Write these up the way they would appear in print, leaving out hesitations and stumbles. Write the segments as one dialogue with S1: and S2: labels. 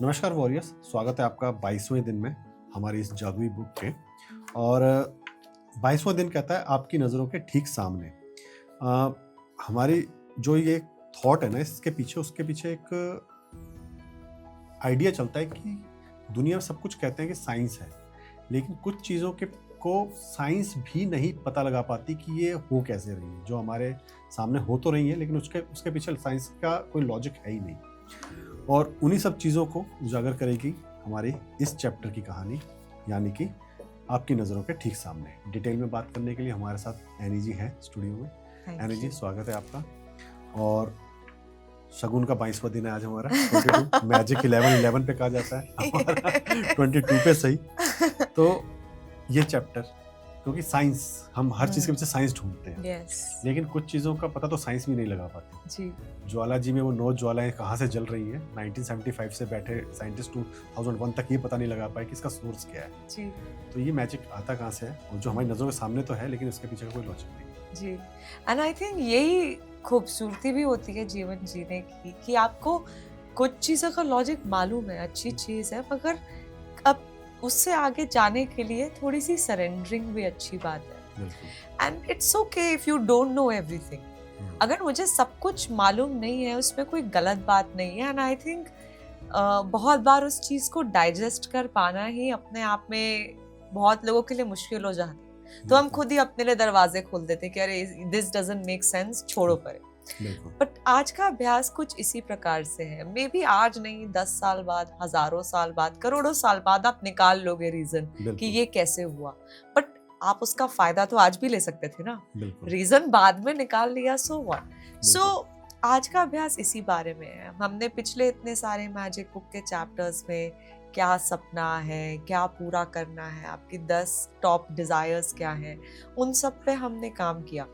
S1: नमस्कार वॉरियर्स, स्वागत है आपका 22वें दिन में हमारी इस जादुई बुक के। और 22वां दिन कहता है आपकी नज़रों के ठीक सामने। हमारी जो ये थॉट है ना, इसके पीछे उसके पीछे एक आइडिया चलता है कि दुनिया में सब कुछ कहते हैं कि साइंस है, लेकिन कुछ चीज़ों के को साइंस भी नहीं पता लगा पाती कि ये हो कैसे रही है। जो हमारे सामने हो तो रही है, लेकिन उसके पीछे साइंस का कोई लॉजिक है ही नहीं। और उन्हीं सब चीज़ों को उजागर करेगी हमारी इस चैप्टर की कहानी, यानी कि आपकी नज़रों के ठीक सामने। डिटेल में बात करने के लिए हमारे साथ एनी जी है स्टूडियो में। एनी जी, स्वागत है आपका। और शगुन का 22वां दिन है आज हमारा। 22 मैजिक 11 पे कहा जाता है हमारा 22 पे सही। तो ये चैप्टर, क्योंकि साइंस, हम हर चीज़ के पीछे साइंस ढूंढते हैं, लेकिन कुछ चीज़ों का पता तो साइंस भी नहीं लगा पाती जी। ज्वाला जी में वो 9 ज्वालाएं कहाँ से जल रही हैं, 1975 से बैठे साइंटिस्ट 2001 तक ये पता नहीं लगा पाए कि इसका सोर्स क्या है जी। तो ये मैजिक आता कहाँ से है, और जो हमारी नज़रों के सामने तो है, लेकिन इसके पीछे का कोई लॉजिक नहीं
S2: जी। एंड आई थिंक यही खूबसूरती भी होती है जीवन जीने की, कि आपको कुछ चीज़ों का लॉजिक मालूम है, अच्छी चीज़ है, मगर अब उससे आगे जाने के लिए थोड़ी सी सरेंडरिंग भी अच्छी बात है। And it's okay if you don't know everything. अगर मुझे सब कुछ मालूम नहीं है, उसमें कोई गलत बात नहीं है। एंड आई थिंक बहुत बार उस चीज़ को डाइजेस्ट कर पाना ही अपने आप में बहुत लोगों के लिए मुश्किल हो जाता है। तो हम खुद ही अपने लिए दरवाजे खोल देते हैं कि अरे दिस डजंट मेक सेंस, छोड़ो परे। बट आज का अभ्यास कुछ इसी प्रकार से है। मे बी आज नहीं, 10 साल बाद, हजारों साल बाद, करोड़ों साल बाद आप निकाल लोगे रीजन कि ये कैसे हुआ। बट आप उसका फायदा तो आज भी ले सकते थे ना। रीजन बाद में निकाल लिया, सो व्हाट। सो आज का अभ्यास इसी बारे में है। हमने पिछले इतने सारे मैजिक बुक के चैप्टर्स में क्या सपना है, क्या पूरा करना है, आपकी 10 टॉप डिजायर्स क्या है, उन सब पे हमने काम किया।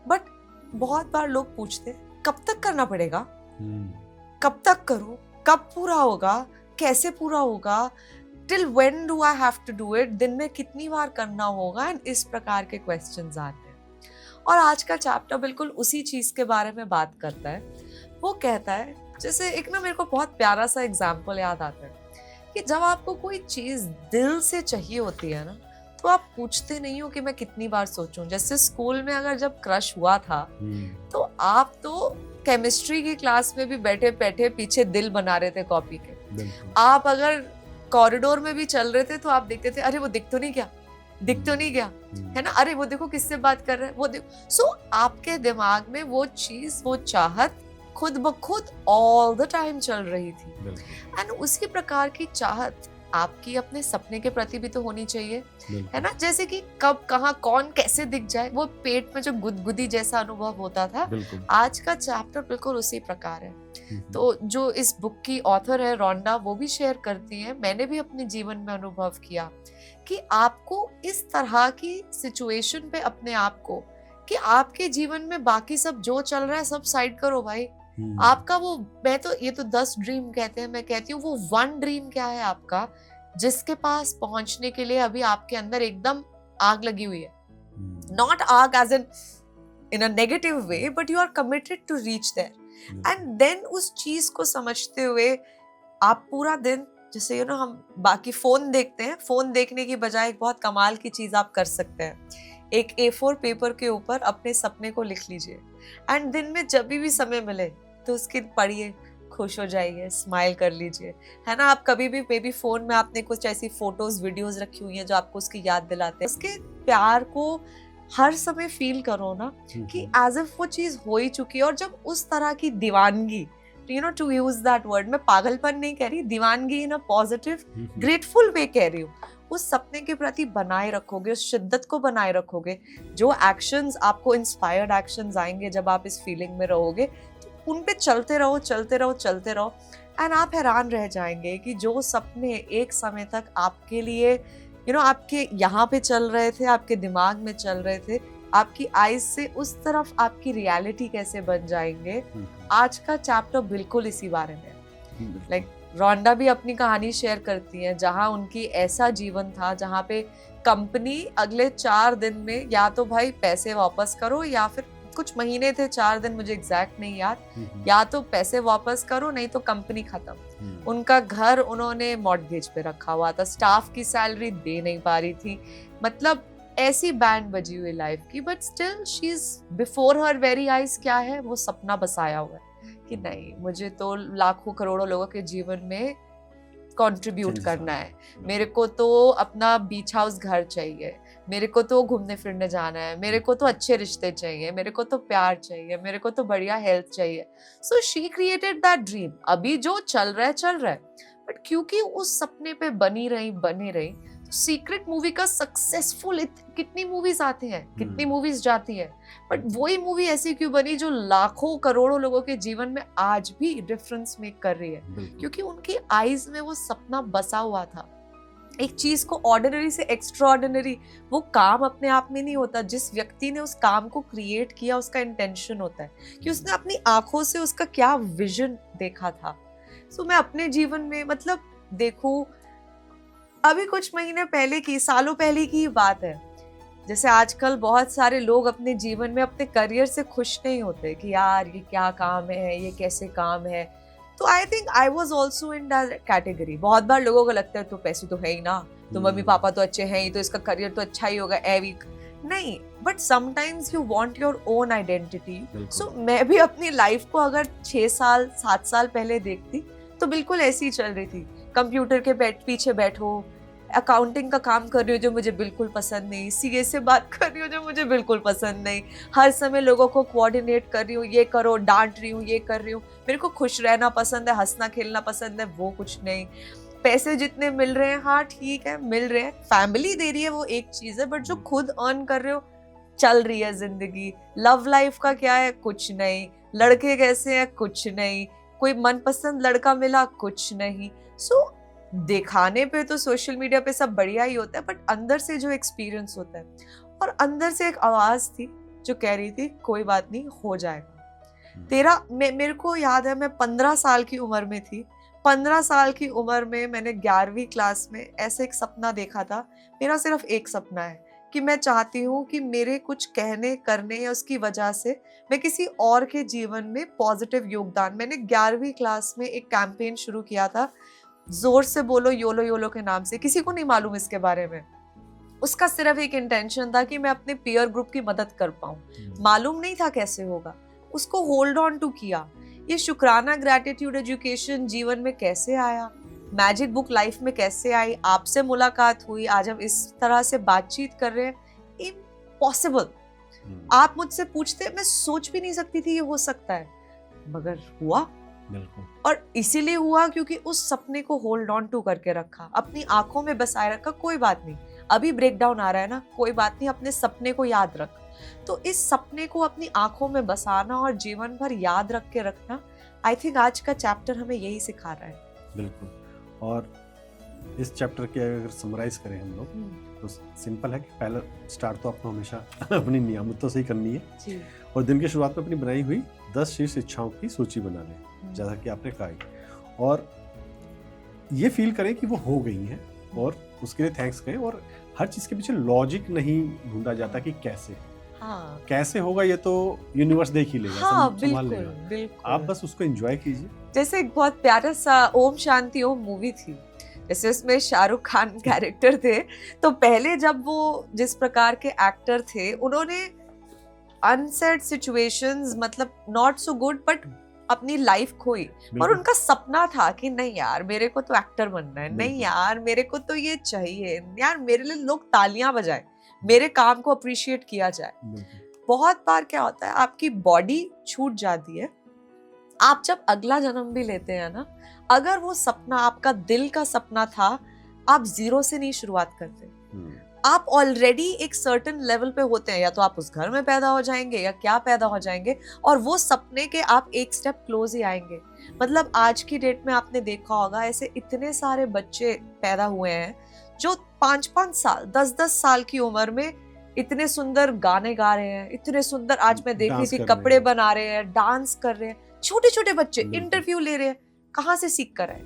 S2: बट बहुत बार लोग पूछते कब तक करना पड़ेगा, कब तक करूं, कब पूरा होगा, कैसे पूरा होगा, till when do I have to do it, दिन में कितनी बार करना होगा, एंड इस प्रकार के क्वेश्चंस आते हैं। और आज का चैप्टर बिल्कुल उसी चीज के बारे में बात करता है। वो कहता है, जैसे एक ना मेरे को बहुत प्यारा सा एग्जाम्पल याद आता है कि जब आपको कोई चीज दिल से चाहिए होती है ना, तो आप पूछते नहीं हो कि मैं कितनी बार सोचूं। जैसे स्कूल में अगर जब क्रश हुआ था, तो आप तो केमिस्ट्री की क्लास में भी बैठे बैठे पीछे दिल बना रहे थे कॉपी के। आप अगर कॉरिडोर में भी चल रहे थे तो आप देखते थे, अरे वो दिख तो नहीं गया, दिख तो नहीं गया, है ना, अरे वो देखो किससे बात कर रहा है, वो देखो। सो आपके दिमाग में वो चीज, वो चाहत खुद ब खुद ऑल द टाइम चल रही थी। एंड उसी प्रकार की चाहत आपकी अपने सपने के प्रति भी तो होनी चाहिए, है ना। जैसे कि कब, कहाँ, कौन, कैसे दिख जाए, वो पेट में जो गुदगुदी जैसा अनुभव होता था, आज का चैप्टर बिल्कुल उसी प्रकार है। तो जो इस बुक की ऑथर है रोंडा, वो भी शेयर करती है, मैंने भी अपने जीवन में अनुभव किया कि आपको इस तरह की सिचुएशन पे अपने आप को, कि आपके जीवन में बाकी सब जो चल रहा है सब साइड करो भाई। आपका वो, मैं तो ये तो 10 ड्रीम कहते हैं, मैं कहती हूँ वो 1 ड्रीम क्या है आपका, जिसके पास पहुंचने के लिए अभी आपके अंदर एकदम आग लगी हुई है। नॉट आग as in a negative way, but you are committed to reach there. And then उस चीज को समझते हुए आप पूरा दिन, जैसे यू नो हम बाकी फोन देखते हैं, फोन देखने की बजाय एक बहुत कमाल की चीज आप कर सकते हैं। एक A4 पेपर के ऊपर अपने सपने को लिख लीजिए, एंड दिन में जब भी समय मिले तो उसकी पढ़िए, खुश हो जाइए, स्माइल कर लीजिए, है ना। आप कभी भी मे बी फोन में आपने कुछ ऐसी फोटोज, वीडियोस रखी हुई हैं जो आपको उसकी याद दिलाते हैं, उसके प्यार को हर समय फील करो ना, कि एज इफ वो चीज हो ही चुकी है। और जब उस तरह की दीवानगी, you know, to use that word, मैं पागलपन नहीं कह रही, दीवानगी इन अ पॉजिटिव ग्रेटफुल वे कह रही हूँ, उस सपने के प्रति बनाए रखोगे, उस शिद्दत को बनाए रखोगे, जो एक्शंस आपको इंस्पायर्ड एक्शंस आएंगे जब आप इस फीलिंग में रहोगे, तो उन पे चलते रहो, चलते रहो, चलते रहो। एंड आप हैरान रह जाएंगे कि जो सपने एक समय तक आपके लिए, यू नो, आपके यहाँ पे चल रहे थे, आपके दिमाग में चल रहे थे, आपकी आईज से उस तरफ आपकी रियलिटी कैसे बन जाएंगे। आज का चैप्टर बिल्कुल इसी बारे में है। लाइक रोंडा भी अपनी कहानी शेयर करती है, जहां उनकी ऐसा जीवन था जहां पे कंपनी अगले 4 दिन में या तो भाई पैसे वापस करो या फिर कुछ महीने थे, 4 दिन, मुझे एग्जैक्ट नहीं याद। या तो पैसे वापस करो, नहीं तो कंपनी खत्म। उनका घर उन्होंने मॉर्गेज पे रखा हुआ था, स्टाफ की सैलरी दे नहीं पा रही थी, मतलब ऐसी बैंड बजी हुई लाइफ की। But still she is before her very eyes क्या है, वो सपना बसाया हुआ है कि नहीं, मुझे तो लाखों करोड़ों लोगों के जीवन में कंट्रीब्यूट करना है, मेरे को तो अपना बीच हाउस घर चाहिए, मेरे को तो घूमने फिरने जाना है, मेरे को तो अच्छे रिश्ते चाहिए, मेरे को तो प्यार चाहिए, मेरे को तो बढ़िया हेल्थ चाहिए। So she created that dream. अभी जो चल रहा है, बट क्योंकि उस सपने पे बनी रही, तो सीक्रेट मूवी का सक्सेसफुल, कितनी मूवीज आती हैं, कितनी मूवीज जाती है, बट वही मूवी ऐसी क्यों बनी जो लाखों करोड़ों लोगों के जीवन में आज भी डिफरेंस मेक कर रही है? क्योंकि उनकी आईज में वो सपना बसा हुआ था। एक चीज को ऑर्डिनरी से एक्स्ट्राऑर्डिनरी, वो काम अपने आप में नहीं होता, जिस व्यक्ति ने उस काम को क्रिएट किया उसका इंटेंशन होता है कि उसने अपनी आंखों से उसका क्या विजन देखा था। सो मैं अपने जीवन में मतलब देखूं, अभी कुछ महीने पहले की, सालों पहले की बात है, जैसे आजकल बहुत सारे लोग अपने जीवन में अपने करियर से खुश नहीं होते कि यार ये क्या काम है, ये कैसे काम है। तो I think I was also in that category. बहुत बार लोगों को लगता है तो पैसे तो है ही ना, तो मम्मी पापा तो अच्छे हैं ही, तो इसका करियर तो अच्छा ही होगा, नहीं। But sometimes you want your own identity. So मैं भी अपनी लाइफ को अगर 6 साल 7 साल पहले देखती तो बिल्कुल ऐसी ही चल रही थी। कंप्यूटर के पीछे बैठो, अकाउंटिंग का काम कर रही हूँ जो मुझे बिल्कुल पसंद नहीं, सीए से बात कर रही हूँ जो मुझे बिल्कुल पसंद नहीं, हर समय लोगों को कोऑर्डिनेट कर रही हूँ, ये करो, डांट रही हूँ, ये कर रही हूँ। मेरे को खुश रहना पसंद है, हंसना खेलना पसंद है, वो कुछ नहीं। पैसे जितने मिल रहे हैं, हाँ ठीक है मिल रहे हैं, फैमिली दे रही है, वो एक चीज है, बट जो खुद अर्न कर रहे हो, चल रही है जिंदगी। लव लाइफ का क्या है, कुछ नहीं। लड़के कैसे हैं, कुछ नहीं। कोई मनपसंद लड़का मिला, कुछ नहीं। सो दिखाने पे तो सोशल मीडिया पे सब बढ़िया ही होता है, बट अंदर से जो एक्सपीरियंस होता है, और अंदर से एक आवाज थी जो कह रही थी कोई बात नहीं, हो जाएगा तेरा। मेरे को याद है, मैं 15 साल की उम्र में थी। 15 साल की उम्र में मैंने 11वीं क्लास में ऐसे एक सपना देखा था। मेरा सिर्फ एक सपना है कि मैं चाहती हूँ कि मेरे कुछ कहने करने या उसकी वजह से मैं किसी और के जीवन में पॉजिटिव योगदान। मैंने 11वीं क्लास में एक कैंपेन शुरू किया था, जोर से बोलो योलो योलो के नाम से। किसी को नहीं मालूम इसके बारे में। उसका सिर्फ एक इंटेंशन था कि मैं अपने पीयर ग्रुप की मदद कर पाऊं। मालूम नहीं था कैसे होगा, उसको होल्ड ऑन टू किया। ये शुक्राना ग्रैटिट्यूड एजुकेशन जीवन में कैसे आया, मैजिक बुक लाइफ में कैसे आई, आपसे मुलाकात हुई, आज हम इस तरह से बातचीत कर रहे हैं, इम्पॉसिबल। आप मुझसे पूछते, मैं सोच भी नहीं सकती थी ये हो सकता है, मगर हुआ। और इसीलिए हुआ क्योंकि उस सपने को होल्ड ऑन टू करके रखा, अपनी आंखों में बसाए रखा। कोई बात नहीं, अभी ब्रेक डाउन आ रहा है ना, कोई बात नहीं, अपने सपने को याद रख। तो इस सपने को अपनी आंखों में बसाना और जीवन भर याद रख के रखना, आई थिंक आज का चैप्टर हमें यही सिखा रहा है।
S1: बिल्कुल। और इस चैप्टर के अगर समराइज करें हम लोग, तो सिंपल है कि पहला स्टार्ट तो आपको हमेशा अपनी नियमतों से ही करनी है जी। और दिन की शुरुआत में अपनी बनाई हुई 10 शीर्ष इच्छाओं की सूची बना लें, जैसा कि आपने कहा, और ये फील करें कि वो हो गई हैं, और उसके लिए थैंक्स करें। और हर चीज के पीछे लॉजिक नहीं ढूंढा जाता कि कैसे कैसे होगा, ये तो यूनिवर्स देख ही लेगा, संभाल लेगा। बिल्कुल। आप बस उसको एंजॉय कीजिए।
S2: जैसे एक बहुत प्यारा सा ओम शांति ओम मूवी थी, जैसे उसमें शाहरुख खान कैरेक्टर थे, तो पहले जब वो जिस प्रकार के एक्टर थे, उन्होंने अनसेड सिचुएशंस, मतलब नॉट सो गुड, बट अपनी लाइफ खोई। और उनका सपना था कि नहीं यार मेरे को तो एक्टर बनना है, नहीं यार मेरे को तो ये चाहिए, यार मेरे लिए लोग तालियां बजाएं, मेरे काम को अप्रिशिएट किया जाए। बहुत बार क्या होता है, आपकी बॉडी छूट जाती है, आप जब अगला जन्म भी लेते हैं ना, अगर वो सपना आपका दिल का सपना था, आप जीरो से नहीं शुरुआत करते, आप ऑलरेडी एक सर्टेन लेवल पे होते हैं। या तो आप उस घर में पैदा हो जाएंगे या क्या पैदा हो जाएंगे, और वो सपने के आप एक स्टेप क्लोज ही आएंगे। मतलब आज की डेट में आपने देखा होगा, ऐसे इतने सारे बच्चे पैदा हुए हैं जो 5-5 साल 10-10 साल की उम्र में इतने सुंदर गाने गा रहे हैं, इतने सुंदर, आज मैं देख रही थी, कपड़े बना रहे हैं, डांस कर रहे हैं, छोटे छोटे बच्चे इंटरव्यू ले रहे हैं। कहाँ से सीख कर आए?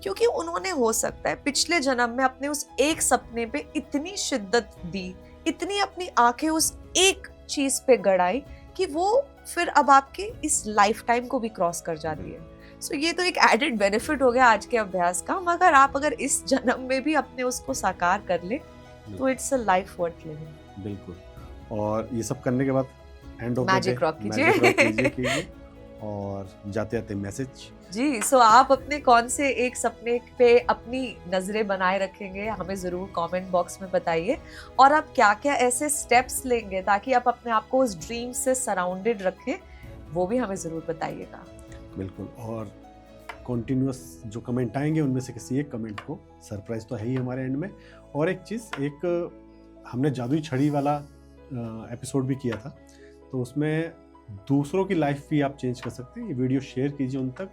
S2: क्योंकि उन्होंने हो सकता है पिछले जन्म में अपने उस एक सपने पे इतनी शिद्दत दी, इतनी अपनी आंखें उस एक चीज पे गड़ाई कि वो फिर अब आपके इस लाइफ टाइम को भी क्रॉस कर जाती है। सो ये तो एक एडेड बेनिफिट हो गया आज के अभ्यास का, मगर आप अगर इस जन्म में भी अपने उसको साकार कर ले तो it's a life worth living.
S1: बिल्कुल। और ये सब करने के बाद end of the day
S2: magic rock कीजिए।
S1: मैजिक रॉक कीजिए। और जाते जाते मैसेज
S2: जी, सो आप अपने कौन से एक सपने पे अपनी नजरें बनाए रखेंगे, हमें जरूर कमेंट बॉक्स में बताइए। और आप क्या क्या ऐसे स्टेप्स लेंगे ताकि आप अपने आप को उस ड्रीम से सराउंडेड रखें, वो भी हमें जरूर बताइएगा।
S1: बिल्कुल। और कॉन्टिन्यूस जो कमेंट आएंगे उनमें से किसी एक कमेंट को सरप्राइज तो है ही हमारे एंड में। और एक चीज़, एक हमने जादुई छड़ी वाला एपिसोड भी किया था, तो उसमें दूसरों की लाइफ भी आप चेंज कर सकते हैं। ये वीडियो शेयर कीजिए उन तक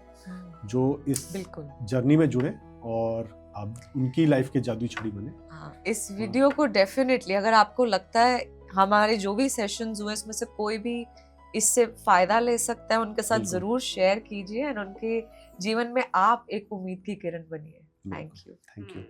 S1: जो इस
S2: बिल्कुल
S1: जर्नी में जुड़े और आप उनकी लाइफ के जादुई छड़ी बने।
S2: हाँ, इस वीडियो को डेफिनेटली अगर आपको लगता है हमारे जो भी सेशंस हुए इसमें से कोई भी इससे फायदा ले सकता है, उनके साथ
S1: बिल्कुल।
S2: जरूर शेयर कीजिए और उनके जीवन में आप एक उम्मीद की किरण बनिए। Thank you.
S1: Thank you.